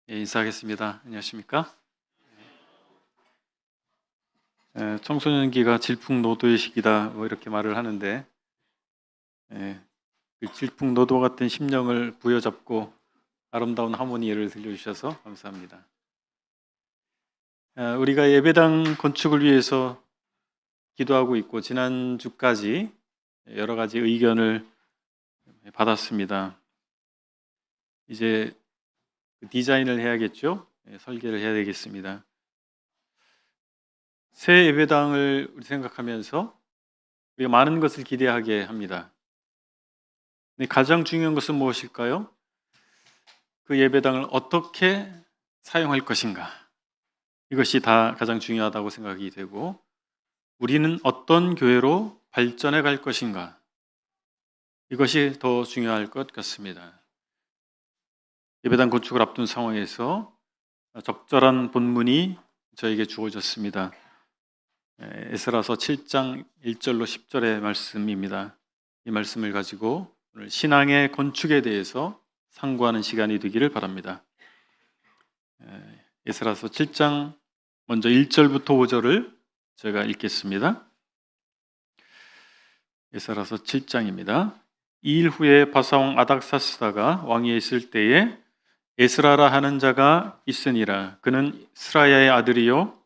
인사하겠습니다. 안녕하십니까? 청소년기가 질풍노도의 시기다 이렇게 말을 하는데 그 질풍노도 같은 심령을 부여잡고 아름다운 하모니를 들려주셔서 감사합니다. 우리가 예배당 건축을 위해서 기도하고 있고 지난주까지 여러 가지 의견을 받았습니다. 이제 디자인을 해야겠죠? 설계를 해야 되겠습니다. 새 예배당을 생각하면서 우리가 많은 것을 기대하게 합니다. 가장 중요한 것은 무엇일까요? 그 예배당을 어떻게 사용할 것인가? 이것이 다 가장 중요하다고 생각이 되고, 우리는 어떤 교회로 발전해 갈 것인가? 이것이 더 중요할 것 같습니다. 예배당 건축을 앞둔 상황에서 적절한 본문이 저에게 주어졌습니다. 에스라서 7장 1절로 10절의 말씀입니다. 이 말씀을 가지고 오늘 신앙의 건축에 대해서 상고하는 시간이 되기를 바랍니다. 에스라서 7장 먼저 1절부터 5절을 제가 읽겠습니다. 에스라서 7장입니다. 이 일 후에 바사왕 아닥사스다가 왕위에 있을 때에 에스라라 하는 자가 있으니라. 그는 스라야의 아들이요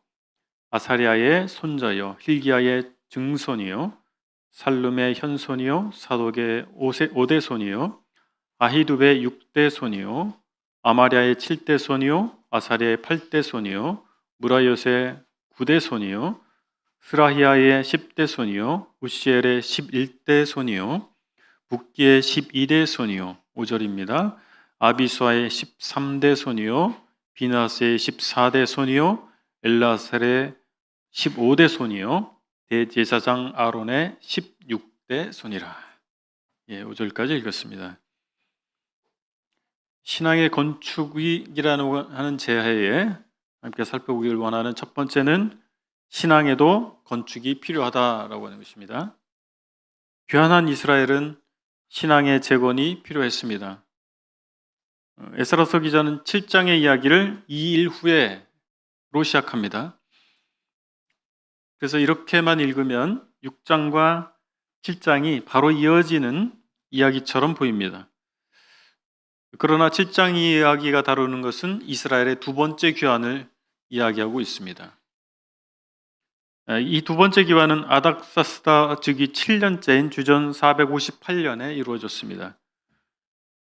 아사랴의 손자요 hil기야의 증손이요 살룸의 현손이요 사독의 5대 손이요 아히두베의 6대 손이요 아마랴의 7대 손이요 아사랴의 8대 손이요 무라요의 9대 손이요 스라히야의 10대 손이요 우시엘의 11대 손이요 붓기의 12대 손이요 5절입니다. 아비수아의 13대 손이요 비나스의 14대 손이요 엘라셀의 15대 손이요 대제사장 아론의 16대 손이라. 5절까지 읽었습니다. 신앙의 건축이라는 하는 제하에 함께 살펴보기를 원하는 첫 번째는 신앙에도 건축이 필요하다라고 하는 것입니다. 교환한 이스라엘은 신앙의 재건이 필요했습니다. 에스라서 기자는 7장의 이야기를 2일 후에로 시작합니다. 그래서 이렇게만 읽으면 6장과 7장이 바로 이어지는 이야기처럼 보입니다. 그러나 7장 이야기가 다루는 것은 이스라엘의 두 번째 귀환을 이야기하고 있습니다. 이 두 번째 귀환은 아닥사스다 즉위 7년째인 주전 458년에 이루어졌습니다.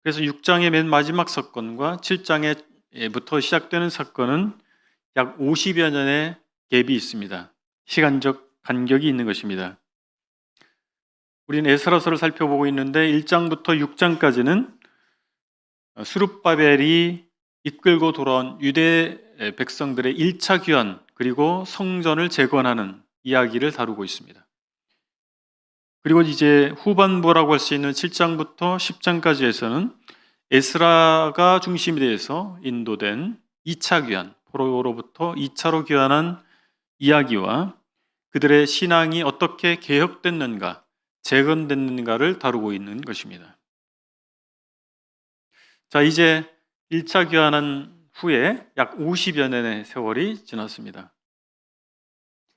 그래서 6장의 맨 마지막 사건과 7장에부터 시작되는 사건은 약 50여 년의 갭이 있습니다. 시간적 간격이 있는 것입니다. 우리는 에스라서를 살펴보고 있는데 1장부터 6장까지는 스룹바벨이 이끌고 돌아온 유대 백성들의 1차 귀환 그리고 성전을 재건하는 이야기를 다루고 있습니다. 그리고 이제 후반부라고 할 수 있는 7장부터 10장까지에서는 에스라가 중심이 되어서 인도된 2차 귀환, 포로로부터 2차로 귀환한 이야기와 그들의 신앙이 어떻게 개혁됐는가, 재건됐는가를 다루고 있는 것입니다. 자, 이제 1차 귀환한 후에 약 50여 년의 세월이 지났습니다.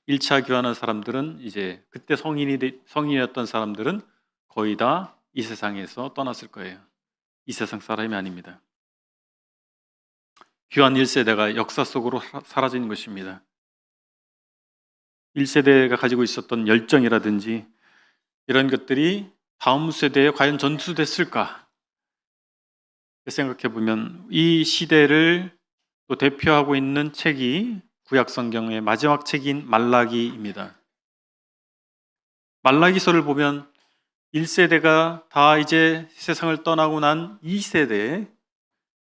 1차 귀환한 사람들은 이제 그때 성인이었던 사람들은 거의 다 이 세상에서 떠났을 거예요. 이 세상 사람이 아닙니다. 귀환 1세대가 역사 속으로 사라진 것입니다. 1세대가 가지고 있었던 열정이라든지 이런 것들이 다음 세대에 과연 전수됐을까 생각해 보면 이 시대를 또 대표하고 있는 책이 구약 성경의 마지막 책인 말라기입니다. 말라기서를 보면 1세대가 다 이제 세상을 떠나고 난 2세대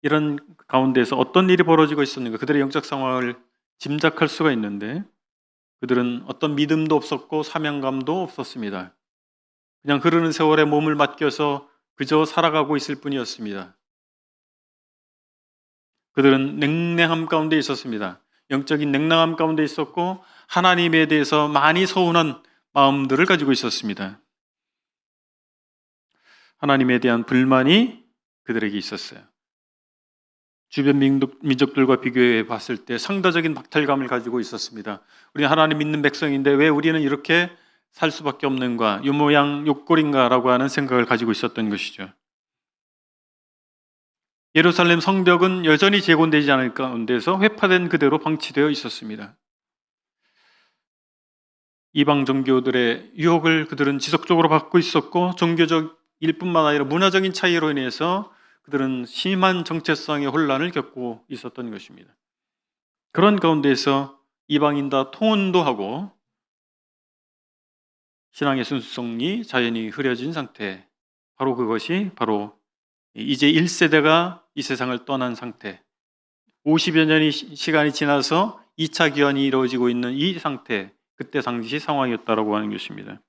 이런 가운데서 어떤 일이 벌어지고 있었는가, 그들의 영적 상황을 짐작할 수가 있는데 그들은 어떤 믿음도 없었고 사명감도 없었습니다. 그냥 흐르는 세월에 몸을 맡겨서 그저 살아가고 있을 뿐이었습니다. 그들은 냉랭함 가운데 있었습니다. 영적인 냉랭함 가운데 있었고 하나님에 대해서 많이 서운한 마음들을 가지고 있었습니다. 하나님에 대한 불만이 그들에게 있었어요. 주변 민족들과 비교해 봤을 때 상대적인 박탈감을 가지고 있었습니다. 우리는 하나님 믿는 백성인데 왜 우리는 이렇게 살 수밖에 없는가, 요 모양 요 꼴인가라고 하는 생각을 가지고 있었던 것이죠. 예루살렘 성벽은 여전히 재건되지 않을 가운데서 회파된 그대로 방치되어 있었습니다. 이방 종교들의 유혹을 그들은 지속적으로 받고 있었고, 종교적일 뿐만 아니라 문화적인 차이로 인해서 그들은 심한 정체성의 혼란을 겪고 있었던 것입니다. 그런 가운데서 이방인과 통혼도 하고 신앙의 순수성이 자연히 흐려진 상태, 바로 그것이 바로 이제 1세대가 이 세상을 떠난 상태, 50여 년의 시간이 지나서 2차 기원이 이루어지고 있는 이 상태, 그때 당시 상황이었다라고 하는 것입니다.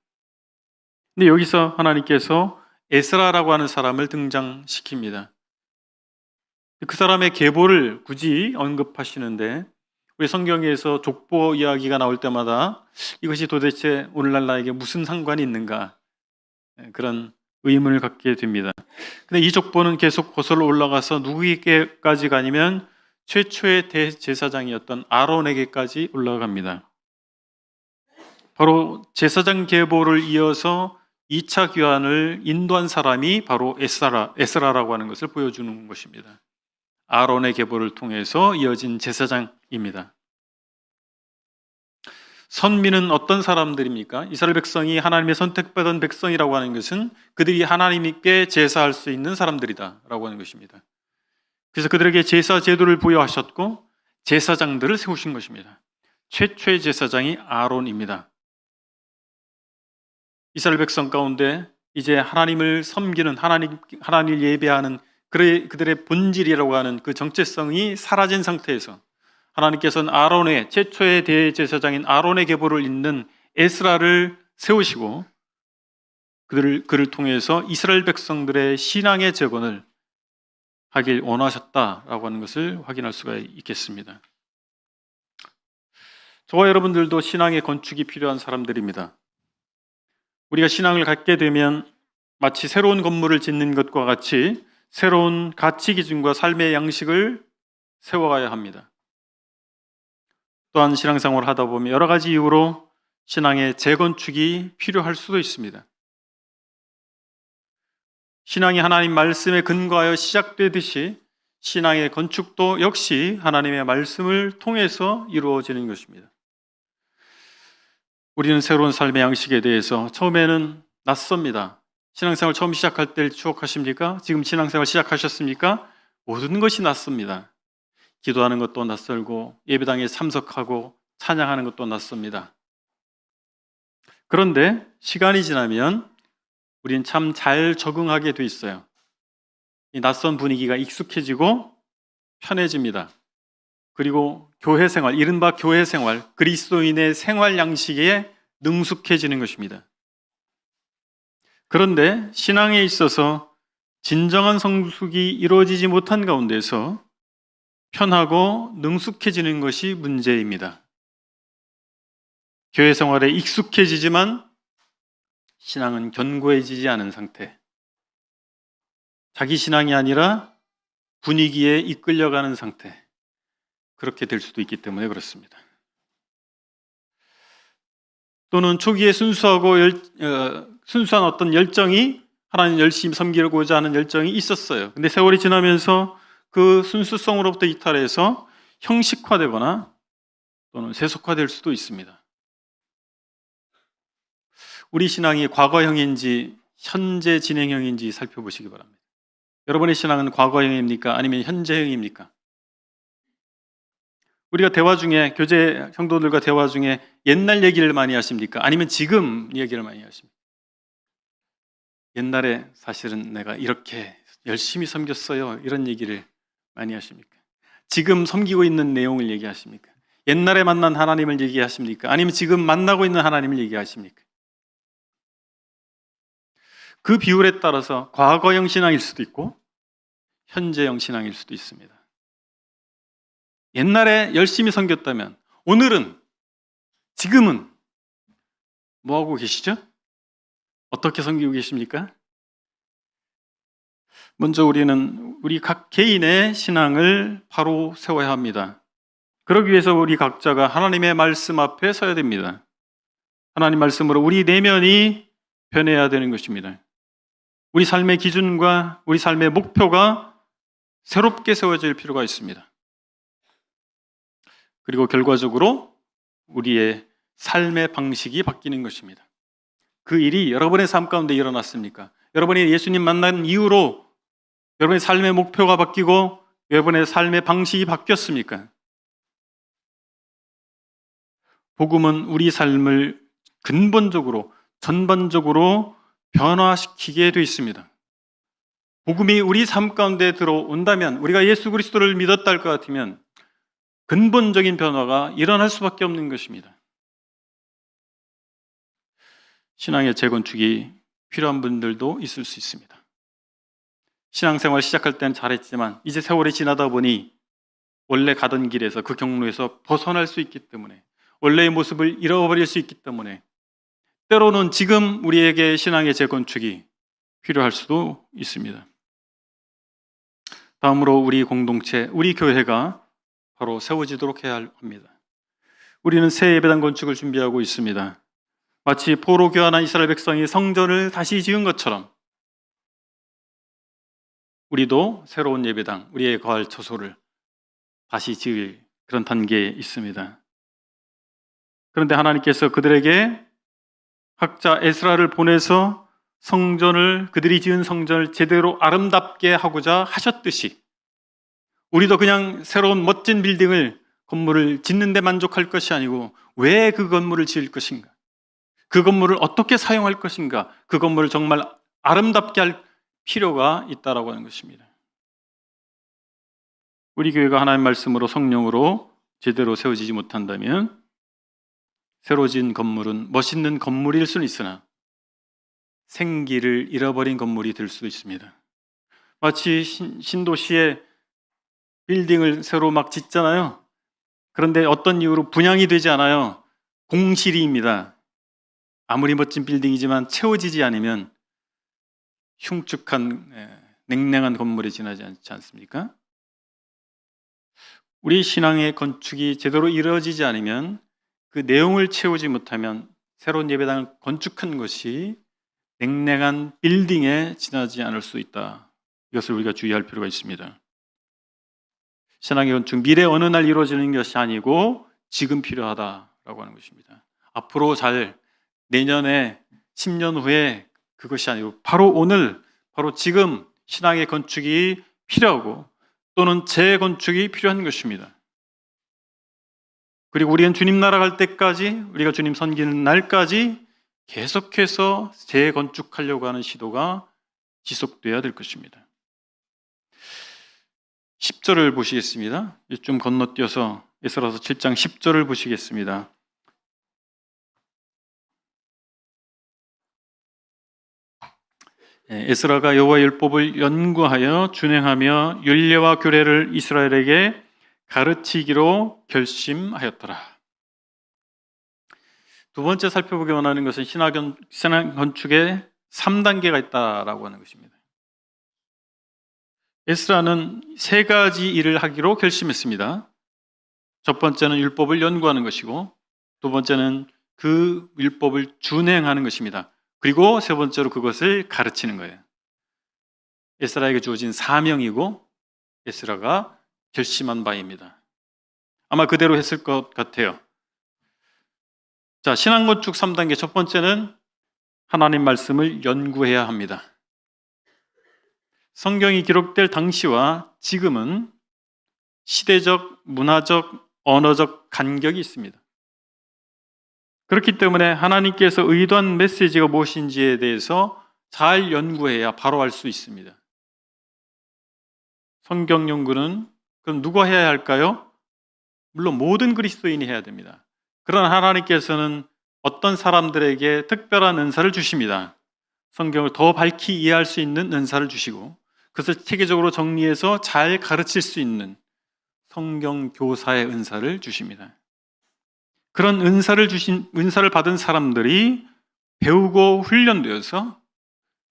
근데 여기서 하나님께서 에스라라고 하는 사람을 등장시킵니다. 그 사람의 계보를 굳이 언급하시는데, 우리 성경에서 족보 이야기가 나올 때마다 이것이 도대체 오늘날 나에게 무슨 상관이 있는가, 그런 의문을 갖게 됩니다. 근데 이 족보는 계속 거슬러 올라가서 누구에게까지 가냐면 최초의 대제사장이었던 아론에게까지 올라갑니다. 바로 제사장 계보를 이어서 2차 귀환을 인도한 사람이 바로 에스라라고 하는 것을 보여주는 것입니다. 아론의 계보를 통해서 이어진 제사장입니다. 선민은 어떤 사람들입니까? 이스라엘 백성이 하나님의 선택받은 백성이라고 하는 것은 그들이 하나님께 제사할 수 있는 사람들이다라고 하는 것입니다. 그래서 그들에게 제사 제도를 부여하셨고 제사장들을 세우신 것입니다. 최초의 제사장이 아론입니다. 이스라엘 백성 가운데 이제 하나님을 섬기는, 하나님을 예배하는 그들의 본질이라고 하는 그 정체성이 사라진 상태에서 하나님께서는 아론의, 최초의 대제사장인 아론의 계보를 잇는 에스라를 세우시고 그를 통해서 이스라엘 백성들의 신앙의 재건을 하길 원하셨다라고 하는 것을 확인할 수가 있겠습니다. 저와 여러분들도 신앙의 건축이 필요한 사람들입니다. 우리가 신앙을 갖게 되면 마치 새로운 건물을 짓는 것과 같이 새로운 가치 기준과 삶의 양식을 세워가야 합니다. 또한 신앙생활을 하다 보면 여러 가지 이유로 신앙의 재건축이 필요할 수도 있습니다. 신앙이 하나님 말씀에 근거하여 시작되듯이 신앙의 건축도 역시 하나님의 말씀을 통해서 이루어지는 것입니다. 우리는 새로운 삶의 양식에 대해서 처음에는 낯섭니다. 신앙생활 처음 시작할 때를 추억하십니까? 지금 신앙생활 시작하셨습니까? 모든 것이 낯섭니다. 기도하는 것도 낯설고 예배당에 참석하고 찬양하는 것도 낯섭니다. 그런데 시간이 지나면 우리는 참 잘 적응하게 돼 있어요. 이 낯선 분위기가 익숙해지고 편해집니다. 그리고 교회 생활, 이른바 교회 생활, 그리스도인의 생활 양식에 능숙해지는 것입니다. 그런데 신앙에 있어서 진정한 성숙이 이루어지지 못한 가운데서 편하고 능숙해지는 것이 문제입니다. 교회 생활에 익숙해지지만 신앙은 견고해지지 않은 상태. 자기 신앙이 아니라 분위기에 이끌려가는 상태. 그렇게 될 수도 있기 때문에 그렇습니다. 또는 초기에 순수한 어떤 열정이, 하나님 열심히 섬기고자 하는 열정이 있었어요. 근데 세월이 지나면서 그 순수성으로부터 이탈해서 형식화되거나 또는 세속화될 수도 있습니다. 우리 신앙이 과거형인지 현재 진행형인지 살펴보시기 바랍니다. 여러분의 신앙은 과거형입니까? 아니면 현재형입니까? 우리가 대화 중에, 교제 성도들과 대화 중에 옛날 얘기를 많이 하십니까? 아니면 지금 얘기를 많이 하십니까? 옛날에 사실은 내가 이렇게 열심히 섬겼어요, 이런 얘기를 많이 하십니까? 지금 섬기고 있는 내용을 얘기하십니까? 옛날에 만난 하나님을 얘기하십니까? 아니면 지금 만나고 있는 하나님을 얘기하십니까? 그 비율에 따라서 과거형 신앙일 수도 있고 현재형 신앙일 수도 있습니다. 옛날에 열심히 섬겼다면 오늘은, 지금은 뭐 하고 계시죠? 어떻게 섬기고 계십니까? 먼저 우리는 우리 각 개인의 신앙을 바로 세워야 합니다. 그러기 위해서 우리 각자가 하나님의 말씀 앞에 서야 됩니다. 하나님 말씀으로 우리 내면이 변해야 되는 것입니다. 우리 삶의 기준과 우리 삶의 목표가 새롭게 세워질 필요가 있습니다. 그리고 결과적으로 우리의 삶의 방식이 바뀌는 것입니다. 그 일이 여러분의 삶 가운데 일어났습니까? 여러분이 예수님 만난 이후로 여러분의 삶의 목표가 바뀌고 여러분의 삶의 방식이 바뀌었습니까? 복음은 우리 삶을 근본적으로, 전반적으로 변화시키게 되어 있습니다. 복음이 우리 삶 가운데 들어온다면, 우리가 예수 그리스도를 믿었다 할 것 같으면 근본적인 변화가 일어날 수밖에 없는 것입니다. 신앙의 재건축이 필요한 분들도 있을 수 있습니다. 신앙생활 시작할 때는 잘했지만 이제 세월이 지나다 보니 원래 가던 길에서, 그 경로에서 벗어날 수 있기 때문에, 원래의 모습을 잃어버릴 수 있기 때문에 때로는 지금 우리에게 신앙의 재건축이 필요할 수도 있습니다. 다음으로 우리 공동체, 우리 교회가 바로 세워지도록 해야 합니다. 우리는 새 예배당 건축을 준비하고 있습니다. 마치 포로 귀환한 이스라엘 백성이 성전을 다시 지은 것처럼 우리도 새로운 예배당, 우리의 거할 처소를 다시 지을 그런 단계에 있습니다. 그런데 하나님께서 그들에게 학자 에스라를 보내서 성전을, 그들이 지은 성전을 제대로 아름답게 하고자 하셨듯이 우리도 그냥 새로운 멋진 빌딩을, 건물을 짓는 데 만족할 것이 아니고 왜 그 건물을 지을 것인가? 그 건물을 어떻게 사용할 것인가? 그 건물을 정말 아름답게 할 필요가 있다라고 하는 것입니다. 우리 교회가 하나님의 말씀으로 성령으로 제대로 세워지지 못한다면 새로 지은 건물은 멋있는 건물일 수는 있으나 생기를 잃어버린 건물이 될 수도 있습니다. 마치 신도시에 빌딩을 새로 막 짓잖아요. 그런데 어떤 이유로 분양이 되지 않아요. 공실이입니다. 아무리 멋진 빌딩이지만 채워지지 않으면 흉측한 냉랭한 건물에 지나지 않지 않습니까? 우리 신앙의 건축이 제대로 이루어지지 않으면, 그 내용을 채우지 못하면 새로운 예배당을 건축한 것이 냉랭한 빌딩에 지나지 않을 수 있다. 이것을 우리가 주의할 필요가 있습니다. 신앙의 건축, 미래 어느 날 이루어지는 것이 아니고 지금 필요하다라고 하는 것입니다. 앞으로 내년에 10년 후에 그것이 아니고 바로 오늘, 바로 지금 신앙의 건축이 필요하고 또는 재건축이 필요한 것입니다. 그리고 우리는 주님 나라 갈 때까지, 우리가 주님 섬기는 날까지 계속해서 재건축하려고 하는 시도가 지속돼야 될 것입니다. 10절을 보시겠습니다. 좀 건너뛰어서 에스라서 7장 10절을 보시겠습니다. 에스라가 여호와의 율법을 연구하여 준행하며 율례와 규례를 이스라엘에게 가르치기로 결심하였더라. 두 번째 살펴보기 원하는 것은 신앙 건축에 3단계가 있다라고 하는 것입니다. 에스라는 세 가지 일을 하기로 결심했습니다. 첫 번째는 율법을 연구하는 것이고, 두 번째는 그 율법을 준행하는 것입니다. 그리고 세 번째로 그것을 가르치는 거예요. 에스라에게 주어진 사명이고 에스라가 결심한 바입니다. 아마 그대로 했을 것 같아요. 자, 신앙건축 3단계 첫 번째는 하나님 말씀을 연구해야 합니다. 성경이 기록될 당시와 지금은 시대적, 문화적, 언어적 간격이 있습니다. 그렇기 때문에 하나님께서 의도한 메시지가 무엇인지에 대해서 잘 연구해야 바로 알 수 있습니다. 성경 연구는 그럼 누가 해야 할까요? 물론 모든 그리스도인이 해야 됩니다. 그러나 하나님께서는 어떤 사람들에게 특별한 은사를 주십니다. 성경을 더 밝히 이해할 수 있는 은사를 주시고 그것을 체계적으로 정리해서 잘 가르칠 수 있는 성경 교사의 은사를 주십니다. 그런 은사를 받은 사람들이 배우고 훈련되어서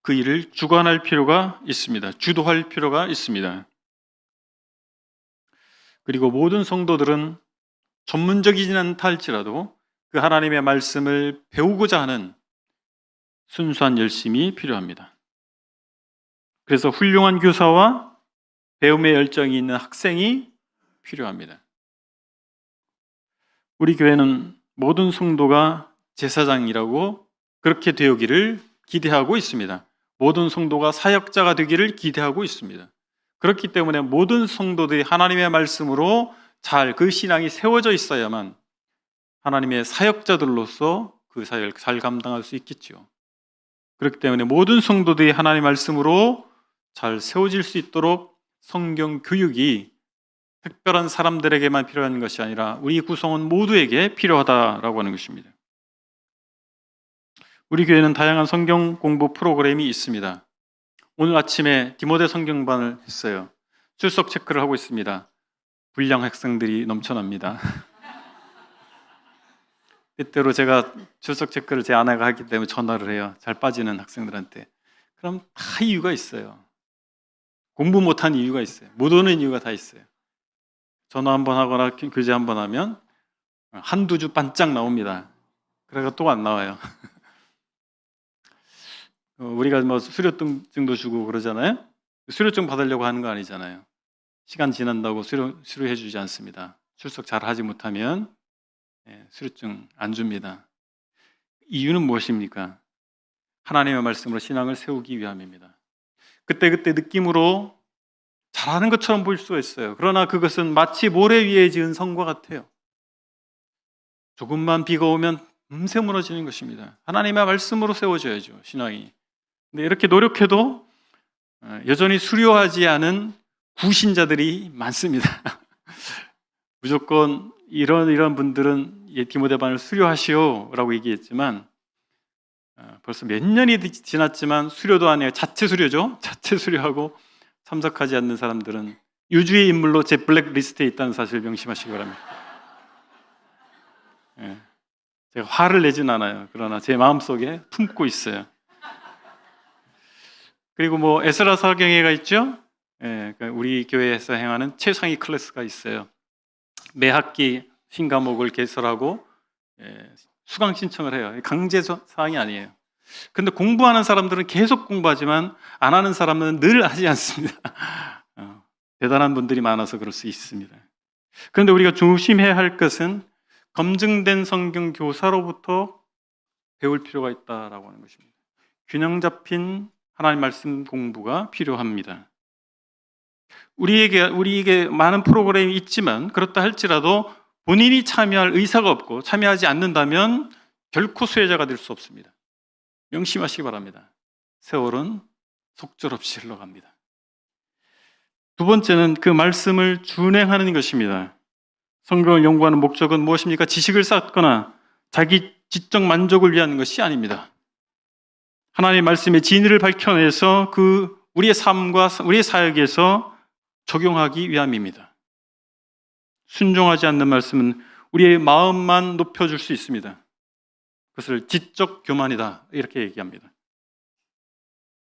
그 일을 주관할 필요가 있습니다. 주도할 필요가 있습니다. 그리고 모든 성도들은 전문적이진 않다 할지라도 그 하나님의 말씀을 배우고자 하는 순수한 열심이 필요합니다. 그래서 훌륭한 교사와 배움의 열정이 있는 학생이 필요합니다. 우리 교회는 모든 성도가 제사장이라고 그렇게 되기를 기대하고 있습니다. 모든 성도가 사역자가 되기를 기대하고 있습니다. 그렇기 때문에 모든 성도들이 하나님의 말씀으로 잘 그 신앙이 세워져 있어야만 하나님의 사역자들로서 그 사역을 잘 감당할 수 있겠죠. 그렇기 때문에 모든 성도들이 하나님의 말씀으로 잘 세워질 수 있도록 성경 교육이 특별한 사람들에게만 필요한 것이 아니라 우리 구성원 모두에게 필요하다라고 하는 것입니다. 우리 교회는 다양한 성경 공부 프로그램이 있습니다. 오늘 아침에 디모데 성경반을 했어요. 출석 체크를 하고 있습니다. 불량 학생들이 넘쳐납니다. 때때로 제가 출석 체크를 제 아내가 하기 때문에 전화를 해요. 잘 빠지는 학생들한테. 그럼 다 이유가 있어요. 공부 못한 이유가 있어요. 못 오는 이유가 다 있어요. 전화 한번 하거나 교제 한번 하면 한두 주 반짝 나옵니다. 그래가 또 안 나와요. 우리가 뭐 수료증도 주고 그러잖아요. 수료증 받으려고 하는 거 아니잖아요. 시간 지난다고 수료해 주지 않습니다. 출석 잘 하지 못하면 수료증 안 줍니다. 이유는 무엇입니까? 하나님의 말씀으로 신앙을 세우기 위함입니다. 그때그때 느낌으로 잘하는 것처럼 보일 수가 있어요. 그러나 그것은 마치 모래 위에 지은 성과 같아요. 조금만 비가 오면 금세 무너지는 것입니다. 하나님의 말씀으로 세워져야죠, 신앙이. 근데 이렇게 노력해도 여전히 수료하지 않은 구신자들이 많습니다. 무조건 이런 분들은 디모데반을 수료하시오라고 얘기했지만 벌써 몇 년이 지났지만 수료도 안 해요. 자체 수료죠. 자체 수료하고 참석하지 않는 사람들은 유주의 인물로 제 블랙리스트에 있다는 사실을 명심하시기 바랍니다. 제가 화를 내진 않아요. 그러나 제 마음속에 품고 있어요. 그리고 뭐 에스라 사경회가 있죠. 그러니까 우리 교회에서 행하는 최상위 클래스가 있어요. 매 학기 신과목을 개설하고 수강 신청을 해요. 강제 사항이 아니에요. 근데 공부하는 사람들은 계속 공부하지만 안 하는 사람은 늘 하지 않습니다. 대단한 분들이 많아서 그럴 수 있습니다. 그런데 우리가 조심해야 할 것은 검증된 성경 교사로부터 배울 필요가 있다라고 하는 것입니다. 균형 잡힌 하나님 말씀 공부가 필요합니다. 우리에게 많은 프로그램이 있지만 그렇다 할지라도 본인이 참여할 의사가 없고 참여하지 않는다면 결코 수혜자가 될 수 없습니다. 명심하시기 바랍니다. 세월은 속절없이 흘러갑니다. 두 번째는 그 말씀을 준행하는 것입니다. 성경을 연구하는 목적은 무엇입니까? 지식을 쌓거나 자기 지적 만족을 위한 것이 아닙니다. 하나님의 말씀의 진리를 밝혀내서 우리의 삶과 우리의 사역에서 적용하기 위함입니다. 순종하지 않는 말씀은 우리의 마음만 높여줄 수 있습니다. 그것을 지적 교만이다 이렇게 얘기합니다.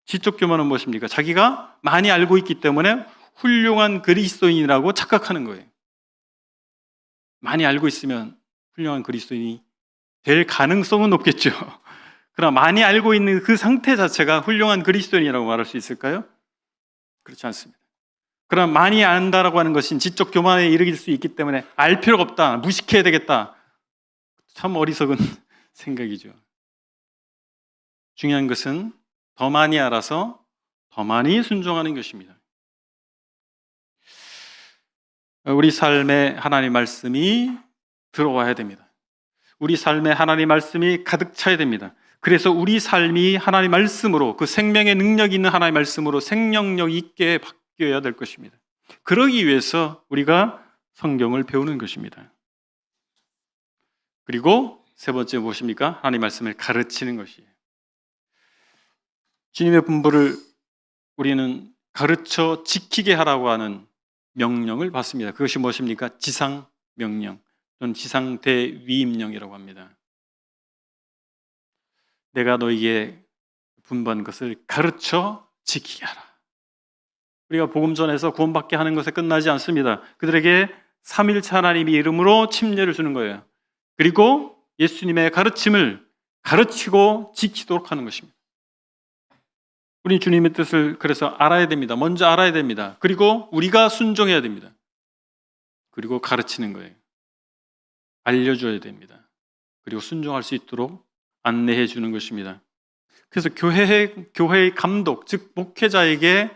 지적 교만은 무엇입니까? 자기가 많이 알고 있기 때문에 훌륭한 그리스도인이라고 착각하는 거예요. 많이 알고 있으면 훌륭한 그리스도인이 될 가능성은 높겠죠. 그러나 많이 알고 있는 그 상태 자체가 훌륭한 그리스도인이라고 말할 수 있을까요? 그렇지 않습니다. 그러나 많이 안다라고 하는 것은 지적 교만에 이르길 수 있기 때문에 알 필요가 없다, 무식해야 되겠다. 참 어리석은 생각이죠. 중요한 것은 더 많이 알아서 더 많이 순종하는 것입니다. 우리 삶에 하나님 말씀이 들어와야 됩니다. 우리 삶에 하나님 말씀이 가득 차야 됩니다. 그래서 우리 삶이 하나님 말씀으로 그 생명의 능력 있는 하나님 말씀으로 생명력 있게 바뀌어야 될 것입니다. 그러기 위해서 우리가 성경을 배우는 것입니다. 그리고 세 번째 무엇입니까? 하나님 말씀을 가르치는 것이에요. 주님의 분부를 우리는 가르쳐 지키게 하라고 하는 명령을 받습니다. 그것이 무엇입니까? 지상 명령 또는 지상 대위임령이라고 합니다. 내가 너에게 분부한 것을 가르쳐 지키게 하라. 우리가 복음 전해서 구원받게 하는 것에 끝나지 않습니다. 그들에게 삼일체 하나님의 이름으로 침례를 주는 거예요. 그리고 예수님의 가르침을 가르치고 지키도록 하는 것입니다. 우리는 주님의 뜻을 그래서 알아야 됩니다. 먼저 알아야 됩니다. 그리고 우리가 순종해야 됩니다. 그리고 가르치는 거예요. 알려줘야 됩니다. 그리고 순종할 수 있도록 안내해 주는 것입니다. 그래서 교회의 감독, 즉 목회자에게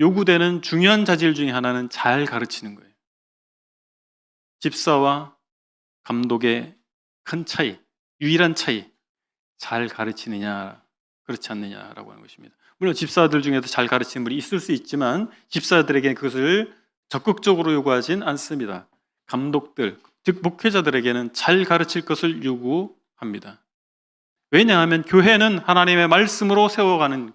요구되는 중요한 자질 중에 하나는 잘 가르치는 거예요. 집사와 감독의 큰 차이, 유일한 차이, 잘 가르치느냐 그렇지 않느냐라고 하는 것입니다. 물론 집사들 중에도 잘 가르치는 분이 있을 수 있지만 집사들에게 그것을 적극적으로 요구하진 않습니다. 감독들, 즉 목회자들에게는 잘 가르칠 것을 요구합니다. 왜냐하면 교회는 하나님의 말씀으로 세워가는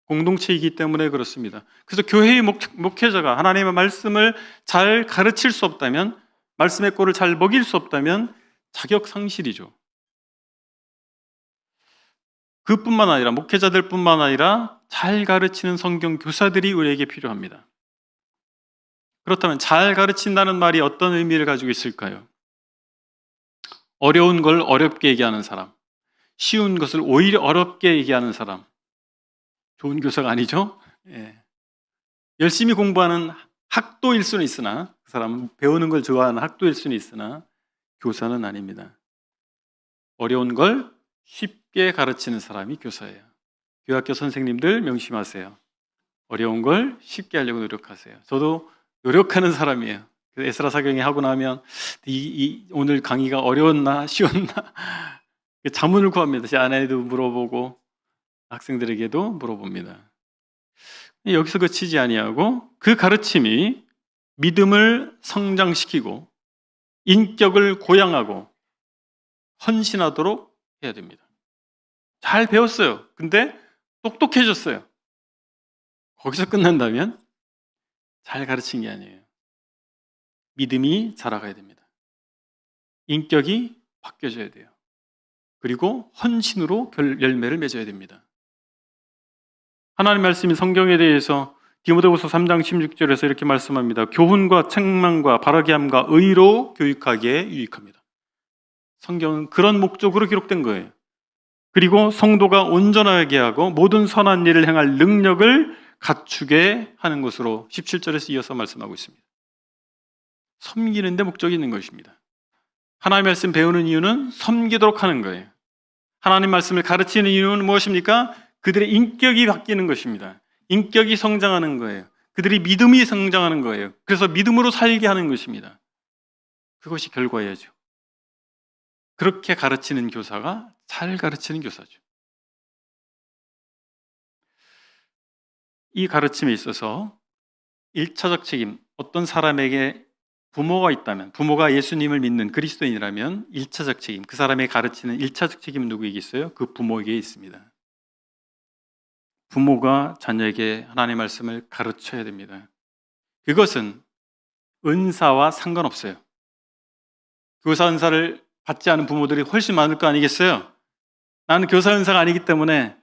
공동체이기 때문에 그렇습니다. 그래서 교회의 목회자가 하나님의 말씀을 잘 가르칠 수 없다면, 말씀의 꼴을 잘 먹일 수 없다면 자격 상실이죠. 그뿐만 아니라 목회자들뿐만 아니라 잘 가르치는 성경 교사들이 우리에게 필요합니다. 그렇다면 잘 가르친다는 말이 어떤 의미를 가지고 있을까요? 어려운 걸 어렵게 얘기하는 사람, 쉬운 것을 오히려 어렵게 얘기하는 사람, 좋은 교사가 아니죠? 예. 열심히 공부하는 학도일 수는 있으나, 그 사람은 배우는 걸 좋아하는 학도일 수는 있으나 교사는 아닙니다. 어려운 걸 쉽게 가르치는 사람이 교사예요. 교학교 선생님들 명심하세요. 어려운 걸 쉽게 하려고 노력하세요. 저도 노력하는 사람이에요. 에스라 사경에 하고 나면 오늘 강의가 어려웠나 쉬웠나 자문을 구합니다. 제 아내도 물어보고 학생들에게도 물어봅니다. 여기서 그치지 아니하고 그 가르침이 믿음을 성장시키고 인격을 고양하고 헌신하도록 해야 됩니다. 잘 배웠어요. 근데 똑똑해졌어요. 거기서 끝난다면 잘 가르친 게 아니에요. 믿음이 자라가야 됩니다. 인격이 바뀌어져야 돼요. 그리고 헌신으로 열매를 맺어야 됩니다. 하나님 말씀이 성경에 대해서 디모데후서 3장 16절에서 이렇게 말씀합니다. 교훈과 책망과 바르게 함과 의로 교육하기에 유익합니다. 성경은 그런 목적으로 기록된 거예요. 그리고 성도가 온전하게 하고 모든 선한 일을 행할 능력을 갖추게 하는 것으로 17절에서 이어서 말씀하고 있습니다. 섬기는 데 목적이 있는 것입니다. 하나님 말씀 배우는 이유는 섬기도록 하는 거예요. 하나님 말씀을 가르치는 이유는 무엇입니까? 그들의 인격이 바뀌는 것입니다. 인격이 성장하는 거예요. 그들이 믿음이 성장하는 거예요. 그래서 믿음으로 살게 하는 것입니다. 그것이 결과야죠. 그렇게 가르치는 교사가 잘 가르치는 교사죠. 이 가르침에 있어서 1차적 책임, 어떤 사람에게 부모가 있다면, 부모가 예수님을 믿는 그리스도인이라면 1차적 책임, 그 사람에게 가르치는 1차적 책임은 누구에게 있어요? 그 부모에게 있습니다. 부모가 자녀에게 하나님의 말씀을 가르쳐야 됩니다. 그것은 은사와 상관없어요. 교사 은사를 받지 않은 부모들이 훨씬 많을 거 아니겠어요? 나는 교사 은사가 아니기 때문에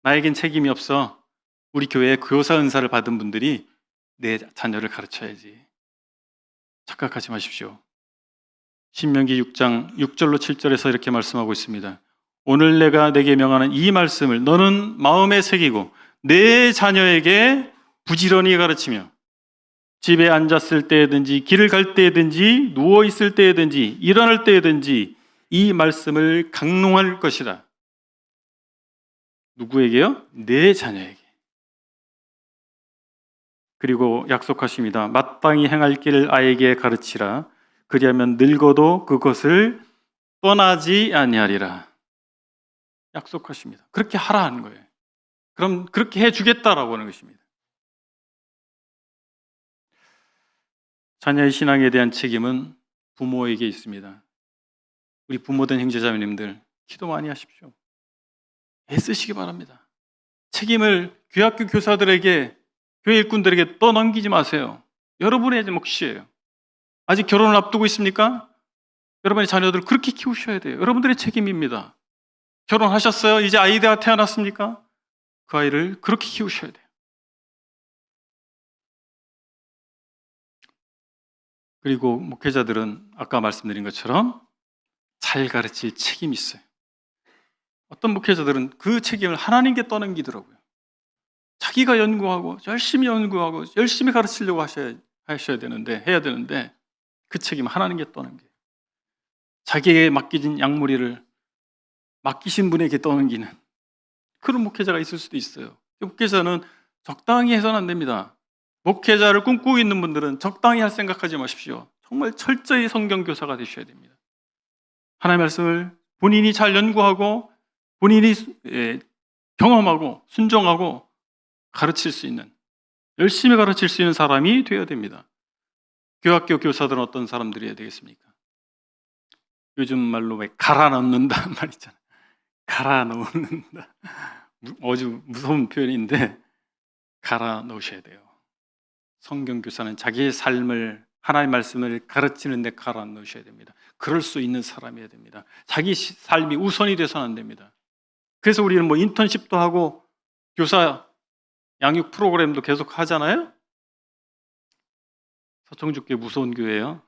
나에겐 책임이 없어. 우리 교회에 교사 은사를 받은 분들이 내 자녀를 가르쳐야지. 착각하지 마십시오. 신명기 6장 6절로 7절에서 이렇게 말씀하고 있습니다. 오늘 내가 내게 명하는 이 말씀을 너는 마음에 새기고 내 자녀에게 부지런히 가르치며 집에 앉았을 때든지 길을 갈 때든지 누워 있을 때든지 일어날 때든지 이 말씀을 강론할 것이라. 누구에게요? 내 자녀에게. 그리고 약속하십니다. 마땅히 행할 길을 아이에게 가르치라. 그리하면 늙어도 그것을 떠나지 아니하리라. 약속하십니다. 그렇게 하라 하는 거예요. 그럼 그렇게 해주겠다라고 하는 것입니다. 자녀의 신앙에 대한 책임은 부모에게 있습니다. 우리 부모된 형제자매님들 기도 많이 하십시오. 애쓰시기 바랍니다. 책임을 교학교 교사들에게, 교회 일꾼들에게 떠넘기지 마세요. 여러분의 몫이에요. 아직 결혼을 앞두고 있습니까? 여러분의 자녀들을 그렇게 키우셔야 돼요. 여러분들의 책임입니다. 결혼하셨어요? 이제 아이가 태어났습니까? 그 아이를 그렇게 키우셔야 돼요. 그리고 목회자들은 아까 말씀드린 것처럼 잘 가르칠 책임이 있어요. 어떤 목회자들은 그 책임을 하나님께 떠넘기더라고요. 자기가 연구하고 열심히 가르치려고 하셔야 되는데, 해야 되는데 그 책임 하나님께 떠넘겨요. 자기에게 맡기진 약무리를 맡기신 분에게 떠넘기는 그런 목회자가 있을 수도 있어요. 목회자는 적당히 해서는 안 됩니다. 목회자를 꿈꾸고 있는 분들은 적당히 할 생각하지 마십시오. 정말 철저히 성경 교사가 되셔야 됩니다. 하나님의 말씀을 본인이 잘 연구하고 본인이 경험하고 순종하고 가르칠 수 있는, 열심히 가르칠 수 있는 사람이 되어야 됩니다. 교학교 교사들은 어떤 사람들이어야 되겠습니까? 요즘 말로 왜 갈아 넣는다 말 있잖아요. 갈아 넣는다. 아주 무서운 표현인데 갈아 넣으셔야 돼요. 성경 교사는 자기의 삶을, 하나님의 말씀을 가르치는 데 갈아 넣으셔야 됩니다. 그럴 수 있는 사람이어야 됩니다. 자기 삶이 우선이 돼서는 안 됩니다. 그래서 우리는 뭐 인턴십도 하고 교사 양육 프로그램도 계속 하잖아요. 서청주교회 무서운 교회예요.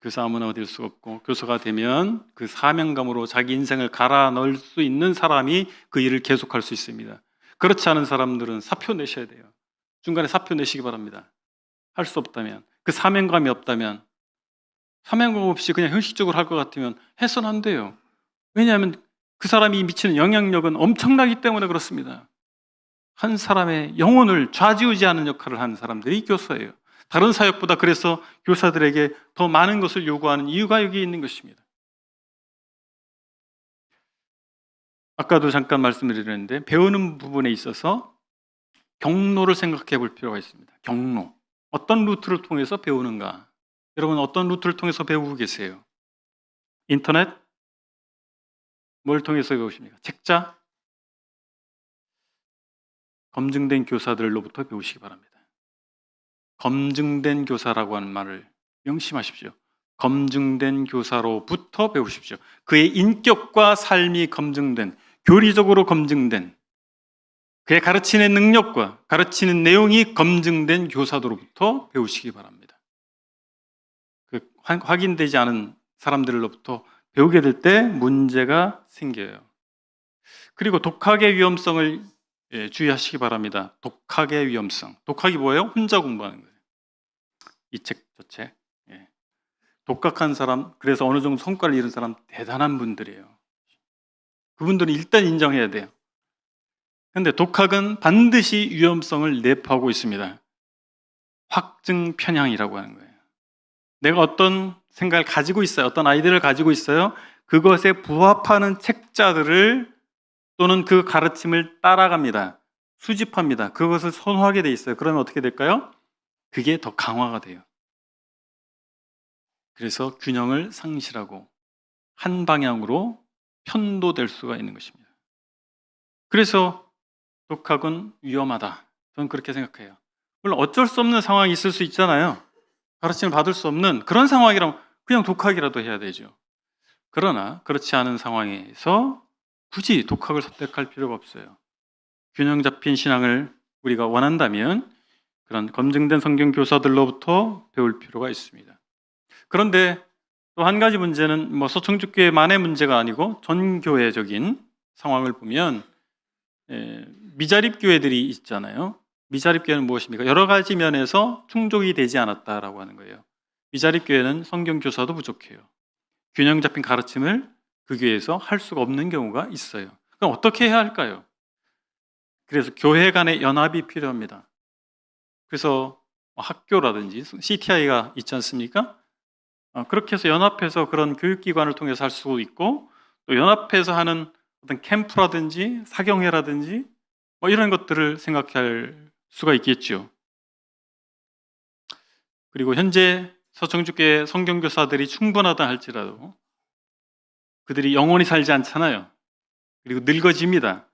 교사 아무나 될 수 없고, 교사가 되면 그 사명감으로 자기 인생을 갈아 넣을 수 있는 사람이 그 일을 계속할 수 있습니다. 그렇지 않은 사람들은 사표 내셔야 돼요. 중간에 사표 내시기 바랍니다. 할 수 없다면, 그 사명감이 없다면, 사명감 없이 그냥 형식적으로 할 것 같으면 해서는 안 돼요. 왜냐하면 그 사람이 미치는 영향력은 엄청나기 때문에 그렇습니다. 한 사람의 영혼을 좌지우지하는 역할을 하는 사람들이 교사예요. 다른 사역보다 그래서 교사들에게 더 많은 것을 요구하는 이유가 여기 있는 것입니다. 아까도 잠깐 말씀드렸는데 배우는 부분에 있어서 경로를 생각해 볼 필요가 있습니다. 경로. 어떤 루트를 통해서 배우는가? 여러분 어떤 루트를 통해서 배우고 계세요? 인터넷? 뭘 통해서 배우십니까? 책자? 검증된 교사들로부터 배우시기 바랍니다. 검증된 교사라고 하는 말을 명심하십시오. 검증된 교사로부터 배우십시오. 그의 인격과 삶이 검증된, 교리적으로 검증된, 그의 가르치는 능력과 가르치는 내용이 검증된 교사들로부터 배우시기 바랍니다. 그 확인되지 않은 사람들로부터 배우게 될 때 문제가 생겨요. 그리고 독학의 위험성을 주의하시기 바랍니다. 독학의 위험성. 독학이 뭐예요? 혼자 공부하는 거예요. 이 책, 저 책. 독학한 사람, 그래서 어느 정도 성과를 이룬 사람 대단한 분들이에요. 그분들은 일단 인정해야 돼요. 그런데 독학은 반드시 위험성을 내포하고 있습니다. 확증 편향이라고 하는 거예요. 내가 어떤 생각을 가지고 있어요. 어떤 아이디어를 가지고 있어요. 그것에 부합하는 책자들을 또는 그 가르침을 따라갑니다. 수집합니다. 그것을 선호하게 돼 있어요. 그러면 어떻게 될까요? 그게 더 강화가 돼요. 그래서 균형을 상실하고 한 방향으로 편도될 수가 있는 것입니다. 그래서 독학은 위험하다. 저는 그렇게 생각해요. 물론 어쩔 수 없는 상황이 있을 수 있잖아요. 가르침을 받을 수 없는 그런 상황이라면 그냥 독학이라도 해야 되죠. 그러나 그렇지 않은 상황에서 굳이 독학을 선택할 필요가 없어요. 균형 잡힌 신앙을 우리가 원한다면 그런 검증된 성경 교사들로부터 배울 필요가 있습니다. 그런데 또 한 가지 문제는 뭐 서청주교회만의 문제가 아니고 전 교회적인 상황을 보면 미자립 교회들이 있잖아요. 미자립 교회는 무엇입니까? 여러 가지 면에서 충족이 되지 않았다라고 하는 거예요. 미자립 교회는 성경 교사도 부족해요. 균형 잡힌 가르침을 그 교회에서 할 수가 없는 경우가 있어요. 그럼 어떻게 해야 할까요? 그래서 교회 간의 연합이 필요합니다. 그래서 학교라든지 CTI가 있지 않습니까? 그렇게 해서 연합해서 그런 교육기관을 통해서 할 수도 있고 또 연합해서 하는 어떤 캠프라든지 사경회라든지 뭐 이런 것들을 생각할 수가 있겠죠. 그리고 현재 서청주교회 성경교사들이 충분하다 할지라도 그들이 영원히 살지 않잖아요. 그리고 늙어집니다.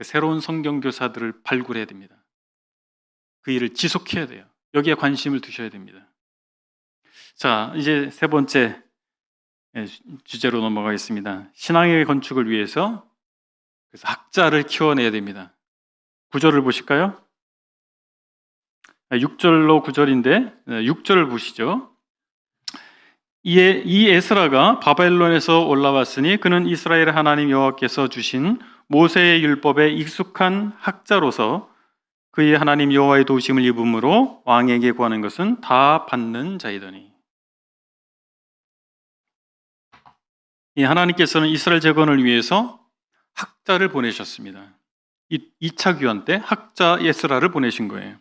새로운 성경교사들을 발굴해야 됩니다. 그 일을 지속해야 돼요. 여기에 관심을 두셔야 됩니다. 자, 이제 세 번째 주제로 넘어가겠습니다. 신앙의 건축을 위해서 그래서 학자를 키워내야 됩니다. 구절을 보실까요? 6절로 9절인데 6절을 보시죠. 이 에스라가 바벨론에서 올라왔으니 그는 이스라엘 하나님 여호와께서 주신 모세의 율법에 익숙한 학자로서 그의 하나님 여호와의 도우심을 입음으로 왕에게 구하는 것은 다 받는 자이더니. 이 하나님께서는 이스라엘 재건을 위해서 학자를 보내셨습니다. 2차 귀환 때 학자 에스라를 보내신 거예요.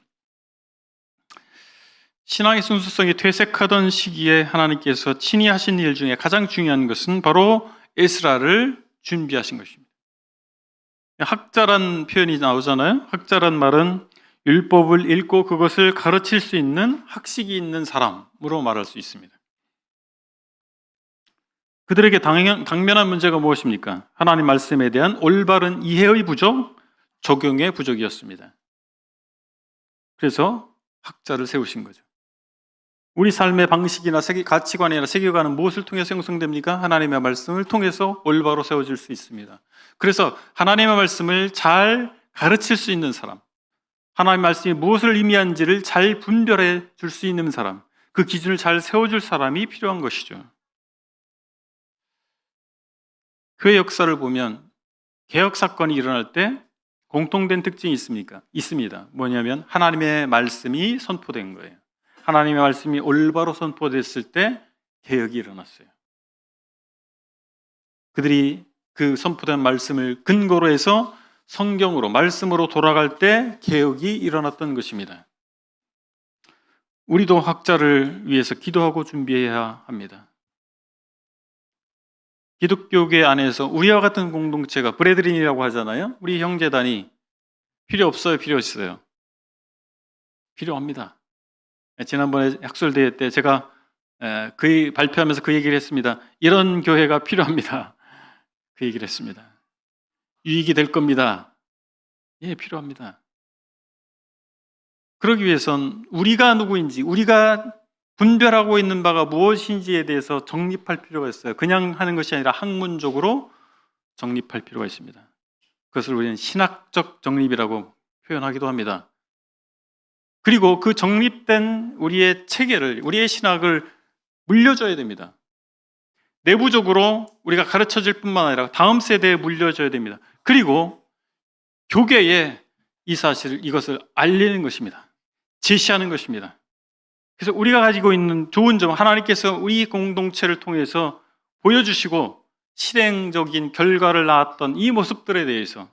신앙의 순수성이 퇴색하던 시기에 하나님께서 친히 하신 일 중에 가장 중요한 것은 바로 에스라를 준비하신 것입니다. 학자란 표현이 나오잖아요. 학자란 말은 율법을 읽고 그것을 가르칠 수 있는 학식이 있는 사람으로 말할 수 있습니다. 그들에게 당면한 문제가 무엇입니까? 하나님 말씀에 대한 올바른 이해의 부족, 적용의 부족이었습니다. 그래서 학자를 세우신 거죠. 우리 삶의 방식이나 가치관이나 세계관은 무엇을 통해서 형성됩니까? 하나님의 말씀을 통해서 올바로 세워질 수 있습니다. 그래서 하나님의 말씀을 잘 가르칠 수 있는 사람, 하나님의 말씀이 무엇을 의미하는지를 잘 분별해 줄 수 있는 사람, 그 기준을 잘 세워줄 사람이 필요한 것이죠. 교회 역사를 보면 개혁 사건이 일어날 때 공통된 특징이 있습니다. 뭐냐면 하나님의 말씀이 선포된 거예요. 하나님의 말씀이 올바로 선포됐을 때 개혁이 일어났어요. 그들이 그 선포된 말씀을 근거로 해서 성경으로, 말씀으로 돌아갈 때 개혁이 일어났던 것입니다. 우리도 학자를 위해서 기도하고 준비해야 합니다. 기독교계 안에서 우리와 같은 공동체가 브레드린이라고 하잖아요. 우리 형제단이 필요 없어요? 필요 있어요? 필요합니다. 지난번에 학술대회 때 제가 발표하면서 그 얘기를 했습니다. 이런 교회가 필요합니다. 그 얘기를 했습니다. 유익이 될 겁니다. 예, 필요합니다. 그러기 위해선 우리가 누구인지, 우리가 분별하고 있는 바가 무엇인지에 대해서 정립할 필요가 있어요. 그냥 하는 것이 아니라 학문적으로 정립할 필요가 있습니다. 그것을 우리는 신학적 정립이라고 표현하기도 합니다. 그리고 그 정립된 우리의 체계를, 우리의 신학을 물려줘야 됩니다. 내부적으로 우리가 가르쳐질 뿐만 아니라 다음 세대에 물려줘야 됩니다. 그리고 교계에 이것을 알리는 것입니다. 제시하는 것입니다. 그래서 우리가 가지고 있는 좋은 점, 하나님께서 우리 공동체를 통해서 보여주시고 실행적인 결과를 낳았던 이 모습들에 대해서,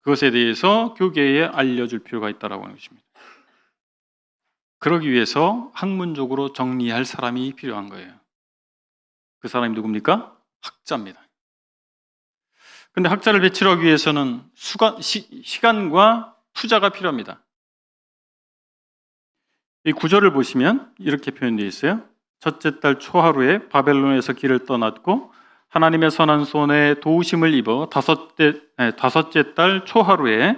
그것에 대해서 교계에 알려줄 필요가 있다고 하는 것입니다. 그러기 위해서 학문적으로 정리할 사람이 필요한 거예요. 그 사람이 누굽니까? 학자입니다. 그런데 학자를 배출하기 위해서는 시간과 투자가 필요합니다. 이 구절을 보시면 이렇게 표현되어 있어요. 첫째 달 초하루에 바벨론에서 길을 떠났고 하나님의 선한 손에 도우심을 입어 다섯째 달 초하루에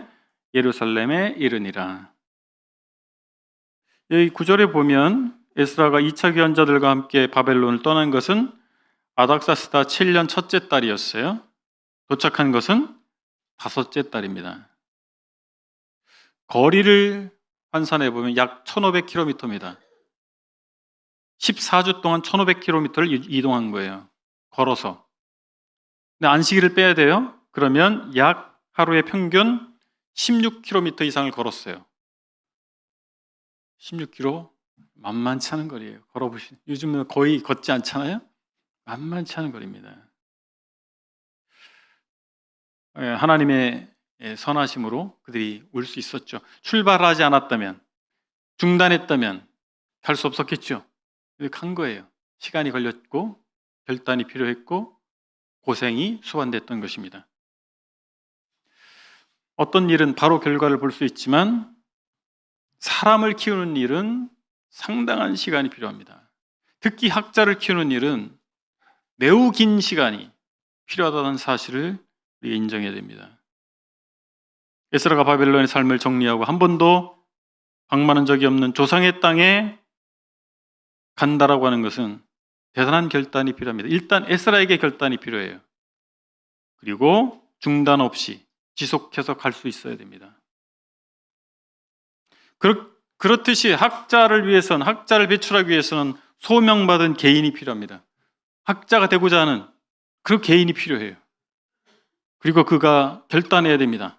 예루살렘에 이르니라. 이 구절에 보면 에스라가 2차 귀환자들과 함께 바벨론을 떠난 것은 아닥사스다 7년 첫째 달이었어요. 도착한 것은 다섯째 달입니다. 거리를 환산해 보면 약 1500km입니다. 14주 동안 1500km를 이동한 거예요. 걸어서. 근데 안식일을 빼야 돼요. 그러면 약 하루에 평균 16km 이상을 걸었어요. 16km 만만치 않은 거리예요. 걸어보시면 요즘은 거의 걷지 않잖아요. 만만치 않은 거리입니다. 하나님의 선하심으로 그들이 올 수 있었죠. 출발하지 않았다면, 중단했다면 갈 수 없었겠죠. 간 거예요. 시간이 걸렸고 결단이 필요했고 고생이 수반됐던 것입니다. 어떤 일은 바로 결과를 볼 수 있지만 사람을 키우는 일은 상당한 시간이 필요합니다. 특히 학자를 키우는 일은 매우 긴 시간이 필요하다는 사실을 우리가 인정해야 됩니다. 에스라가 바벨론의 삶을 정리하고 한 번도 방문한 적이 없는 조상의 땅에 간다라고 하는 것은 대단한 결단이 필요합니다. 일단 에스라에게 결단이 필요해요. 그리고 중단 없이 지속해서 갈 수 있어야 됩니다. 그렇듯이 학자를 배출하기 위해서는 소명받은 개인이 필요합니다. 학자가 되고자 하는 그 개인이 필요해요. 그리고 그가 결단해야 됩니다.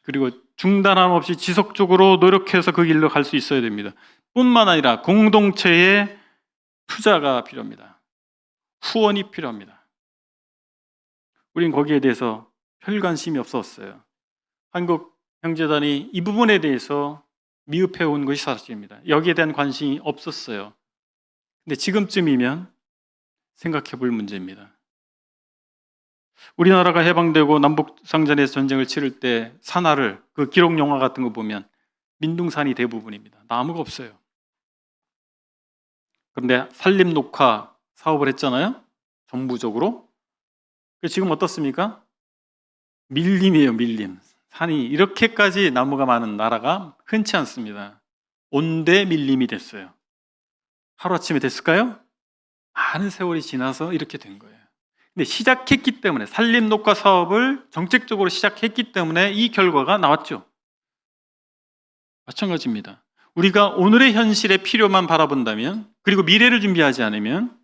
그리고 중단함 없이 지속적으로 노력해서 그 길로 갈 수 있어야 됩니다. 뿐만 아니라 공동체에 투자가 필요합니다. 후원이 필요합니다. 우린 거기에 대해서 별 관심이 없었어요. 한국형제단이 이 부분에 대해서 미흡해 온 것이 사실입니다. 여기에 대한 관심이 없었어요. 근데 지금쯤이면 생각해 볼 문제입니다. 우리나라가 해방되고 남북상전에서 전쟁을 치를 때 산하를 그 기록 영화 같은 거 보면 민둥산이 대부분입니다. 나무가 없어요. 그런데 산림 녹화 사업을 했잖아요. 전부적으로. 지금 어떻습니까? 밀림이에요, 밀림. 산이 이렇게까지 나무가 많은 나라가 흔치 않습니다. 온대 밀림이 됐어요. 하루아침에 됐을까요? 많은 세월이 지나서 이렇게 된 거예요. 근데 시작했기 때문에, 산림 녹화 사업을 정책적으로 시작했기 때문에 이 결과가 나왔죠. 마찬가지입니다. 우리가 오늘의 현실의 필요만 바라본다면, 그리고 미래를 준비하지 않으면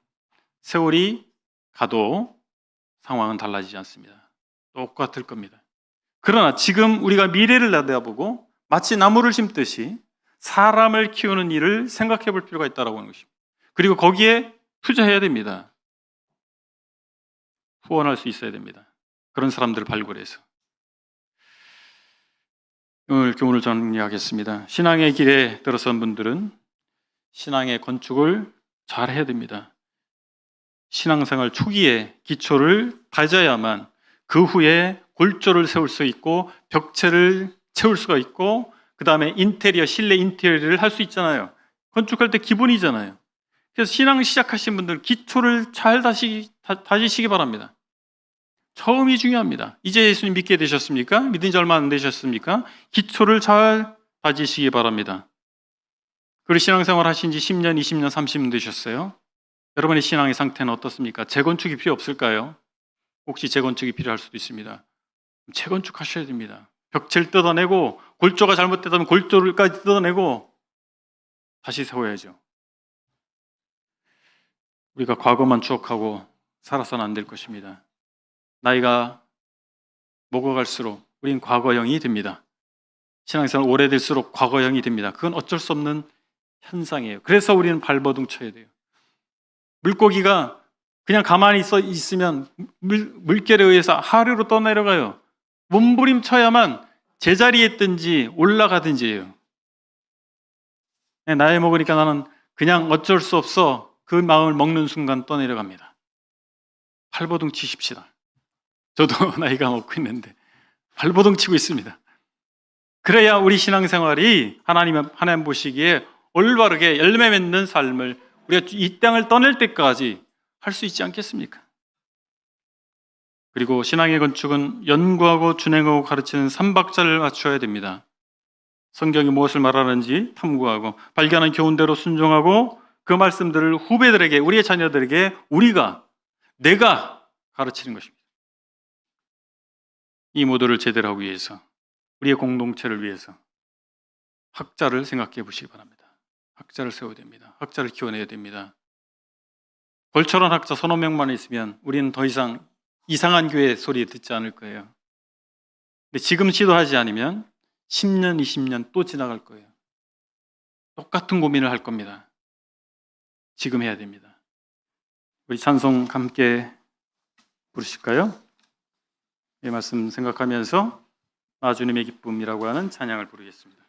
세월이 가도 상황은 달라지지 않습니다. 똑같을 겁니다. 그러나 지금 우리가 미래를 내다보고 마치 나무를 심듯이 사람을 키우는 일을 생각해 볼 필요가 있다고 하는 것입니다. 그리고 거기에 투자해야 됩니다. 후원할 수 있어야 됩니다. 그런 사람들을 발굴해서. 오늘 교훈을 정리하겠습니다. 신앙의 길에 들어선 분들은 신앙의 건축을 잘 해야 됩니다. 신앙생활 초기에 기초를 다져야만 그 후에 골조를 세울 수 있고 벽체를 채울 수가 있고 그 다음에 인테리어, 실내 인테리어를 할 수 있잖아요. 건축할 때 기본이잖아요. 그래서 신앙 시작하신 분들 기초를 잘 다지시기 바랍니다. 처음이 중요합니다. 이제 예수님 믿게 되셨습니까? 믿은 지 얼마 안 되셨습니까? 기초를 잘 다지시기 바랍니다. 그리고 신앙생활 하신 지 10년, 20년, 30년 되셨어요. 여러분의 신앙의 상태는 어떻습니까? 재건축이 필요 없을까요? 혹시 재건축이 필요할 수도 있습니다. 재건축하셔야 됩니다. 벽체를 뜯어내고 골조가 잘못되다면 골조를까지 뜯어내고 다시 세워야죠. 우리가 과거만 추억하고 살아서는 안 될 것입니다. 나이가 먹어갈수록 우린 과거형이 됩니다. 신앙생활 오래될수록 과거형이 됩니다. 그건 어쩔 수 없는 현상이에요. 그래서 우리는 발버둥 쳐야 돼요. 물고기가 그냥 가만히 있으면 물결에 의해서 하류로 떠내려가요. 몸부림쳐야만 제자리에 있든지 올라가든지 해요. 나이 먹으니까 나는 그냥 어쩔 수 없어. 그 마음을 먹는 순간 떠내려갑니다. 발버둥 치십시다. 저도 나이가 먹고 있는데 발버둥 치고 있습니다. 그래야 우리 신앙생활이 하나님 보시기에 올바르게 열매 맺는 삶을 우리가 이 땅을 떠날 때까지 할 수 있지 않겠습니까? 그리고 신앙의 건축은 연구하고 준행하고 가르치는 삼박자를 맞춰야 됩니다. 성경이 무엇을 말하는지 탐구하고 발견한 교훈대로 순종하고 그 말씀들을 후배들에게, 우리의 자녀들에게 내가 가르치는 것입니다. 이 모두를 제대로 하기 위해서, 우리의 공동체를 위해서 학자를 생각해 보시기 바랍니다. 학자를 세워야 됩니다. 학자를 키워내야 됩니다. 벌철한 학자 서너 명만 있으면 우리는 더 이상 이상한 교회 소리 듣지 않을 거예요. 근데 지금 시도하지 않으면 10년, 20년 또 지나갈 거예요. 똑같은 고민을 할 겁니다. 지금 해야 됩니다. 우리 찬송 함께 부르실까요? 이 말씀 생각하면서 나 주님의 기쁨이라고 하는 찬양을 부르겠습니다.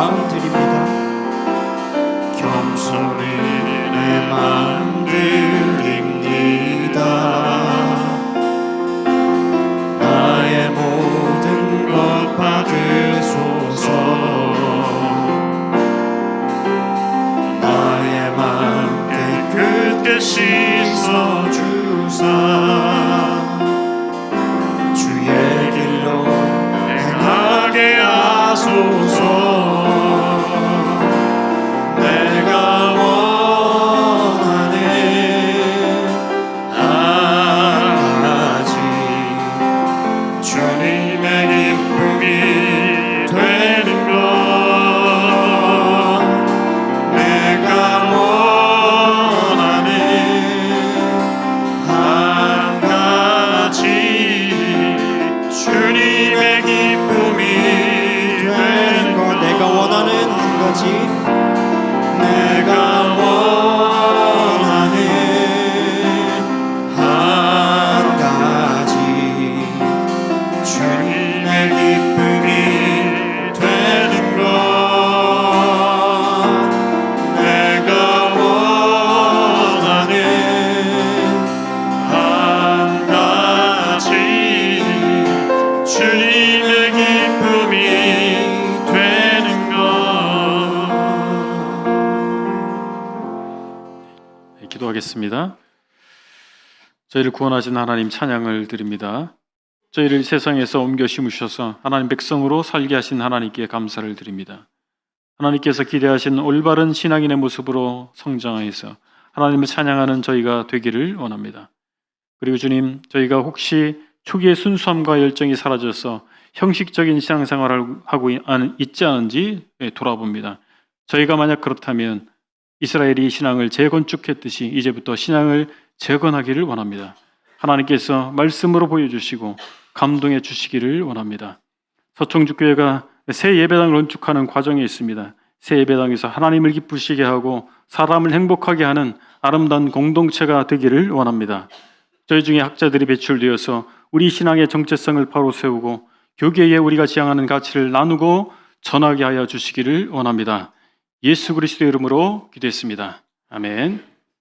마음 드립니다. 겸손히 내 마음 드립니다. 나의 모든 것 받으소서. 나의 마음 깨끗게 씻어주사 주의 길로 행하게 하소서. 내가 원하는 한 가지 주님의 기쁨이 되는 것. 내가 원하는 한 가지 주님의 기쁨이 되는 것. 내가 원하는 한 가지, 내가 원하는 한 가지 주님의 기쁨이 되는 것. 내가 원하는 한 가지 주님의 기쁨이 되는 것. 기도하겠습니다. 저희를 구원하신 하나님 찬양을 드립니다. 저희를 세상에서 옮겨 심으셔서 하나님 백성으로 살게 하신 하나님께 감사를 드립니다. 하나님께서 기대하신 올바른 신앙인의 모습으로 성장하여서 하나님을 찬양하는 저희가 되기를 원합니다. 그리고 주님, 저희가 혹시 초기의 순수함과 열정이 사라져서 형식적인 신앙생활을 하고 있지 않은지 돌아봅니다. 저희가 만약 그렇다면 이스라엘이 신앙을 재건축했듯이 이제부터 신앙을 재건하기를 원합니다. 하나님께서 말씀으로 보여주시고 감동해 주시기를 원합니다. 서청주교회가 새 예배당을 건축하는 과정에 있습니다. 새 예배당에서 하나님을 기쁘시게 하고 사람을 행복하게 하는 아름다운 공동체가 되기를 원합니다. 저희 중에 학자들이 배출되어서 우리 신앙의 정체성을 바로 세우고 교계에 우리가 지향하는 가치를 나누고 전하게 하여 주시기를 원합니다. 예수 그리스도의 이름으로 기도했습니다. 아멘.